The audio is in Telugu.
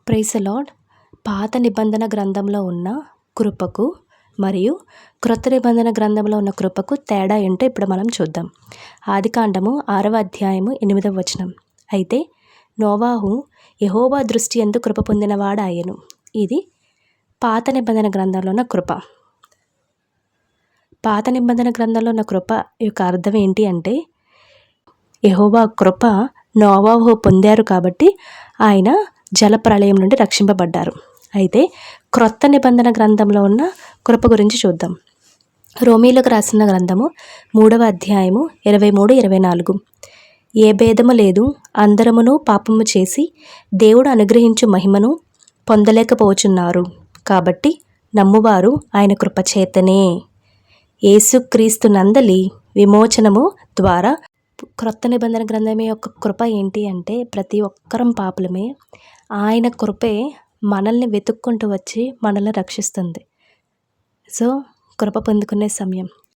Praise the lord. పాత నిబంధన గ్రంథంలో ఉన్న కృపకు మరియు క్రొత్త నిబంధన గ్రంథంలో ఉన్న కృపకు తేడా ఏంటో ఇప్పుడు మనం చూద్దాం. ఆదికాండము 6వ అధ్యాయము 8వ వచనం. అయితే నోవాహు యెహోవా దృష్టి యందు కృప పొందినవాడాయెను. ఇది పాత నిబంధన గ్రంథంలో ఉన్న కృప. పాత నిబంధన గ్రంథంలో ఉన్న కృప యొక్క అర్థం ఏంటి అంటే, యెహోవా కృప నోవాహు పొందారు కాబట్టి ఆయన జలప్రళయం నుండి రక్షింపబడ్డారు. అయితే క్రొత్త నిబంధన గ్రంథంలో ఉన్న కృప గురించి చూద్దాం. రోమీలకు రాసిన గ్రంథము 3వ అధ్యాయము 23-24. ఏ భేదము లేదు, అందరమును పాపము చేసి దేవుడు అనుగ్రహించు మహిమను పొందలేకపోచున్నారు. కాబట్టి నమ్మువారు ఆయన కృపచేతనే యేసుక్రీస్తు నందలి విమోచనము ద్వారా. క్రొత్త నిబంధన గ్రంథం యొక్క కృప ఏంటి అంటే, ప్రతి ఒక్కరం పాపులమే, ఆయన కృపే మనల్ని వెతుక్కుంటూ వచ్చి మనల్ని రక్షిస్తుంది. సో కృప పొందుకునే సమయం.